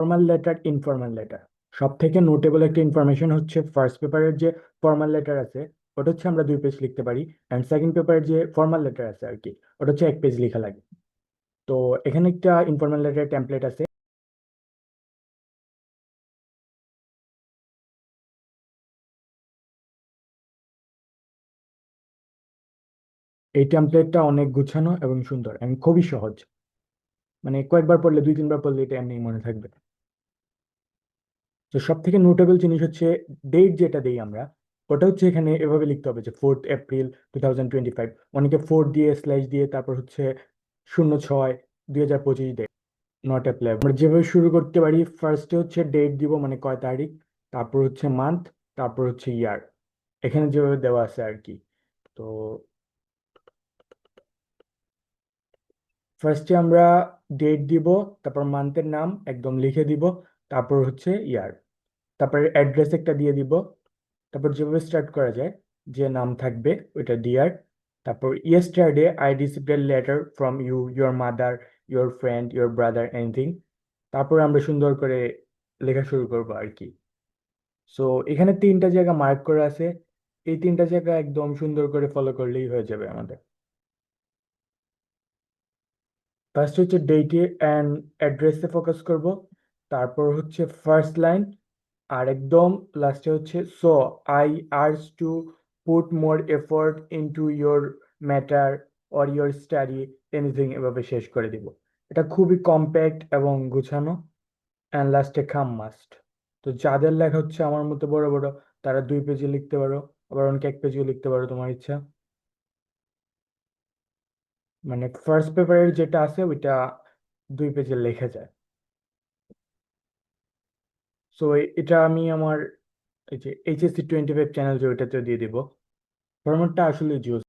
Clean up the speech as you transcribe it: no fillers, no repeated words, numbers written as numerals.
Formal letter, informal letter. সব থেকে notable একটা ইনফরমেশন হচ্ছে ফার্স্ট পেপারের যে ফর্মাল লেটার আছে ওটা হচ্ছে আমরা 2 পেজ লিখতে পারি, অ্যান্ড সেকেন্ড পেপারের যে ফর্মাল লেটার আছে আর কি ওটা হচ্ছে 1 পেজ লেখা লাগে। তো এখানে একটা ইনফর্মাল লেটার টেমপ্লেট আছে। এই টেমপ্লেটটা অনেক গুছানো এবং সুন্দর এবং খুবই সহজ, মানে কয়েকবার পড়লে, 2-3 বার পড়লে এটা এমনি মনে থাকবে। তো সব থেকে নোটেবল জিনিস হচ্ছে ডেট যেটা দেই আমরা, ওটা হচ্ছে এখানে এভাবে লিখতে হবে যে 4th এপ্রিল 2025। অনেকে 4 দিয়ে স্ল্যাশ দিয়ে তারপর হচ্ছে 06/2025 দেয়, নট অ্যাপ্লাই। আমরা যেভাবে শুরু করতে পারি, ফার্স্টে হচ্ছে ডেট দিব মানে কয় তারিখ, তারপর হচ্ছে মান্থ, তারপর হচ্ছে ইয়ার, এখানে যেভাবে দেওয়া আছে আর কি। তো ফার্স্টে আমরা ডেট দিব, তারপর মান্থের নাম একদম লিখে দিব, তারপর হচ্ছে ইয়ার, তারপরে অ্যাড্রেস একটা দিয়ে দিব, তারপর যেভাবে স্টার্ট করা যায়, যে নাম থাকবে ওইটা ডিয়ার, তারপর yesterday I received a letter from you, your mother, your friend, your brother, anything. তারপর আমরা সুন্দর করে লেখা শুরু করবো আর কি। সো এখানে 3টা জায়গা মার্ক করা আছে, এই 3টা জায়গা একদম সুন্দর করে ফলো করলেই হয়ে যাবে আমাদের। ফার্স্ট হচ্ছে ডেটে অ্যান্ড অ্যাড্রেসে ফোকাস করব, তারপর হচ্ছে ফার্স্ট লাইন, আর একদম লাস্টে হচ্ছে so I urge to put more effort into your matter or your study, anything, এভাবে শেষ করে দিব। এটা খুবই কম্প্যাক্ট এবং গুছানো, অ্যান্ড লাস্টে খাম মাস্ট। তো যাদের লেখা হচ্ছে আমার মতো বড় বড়, তারা 2 পেজে লিখতে পারো, আবার অনেকে 1 পেজেও লিখতে পারো, তোমার ইচ্ছা। মানে ফার্স্ট পেপারের যেটা আছে ওইটা 2 পেজে লেখা যায়। সো এটা আমি আমার এই যে HSC 25 চ্যানেল যে ওইটাতে দিয়ে দিব। ফরম্যাটটা আসলে জুস।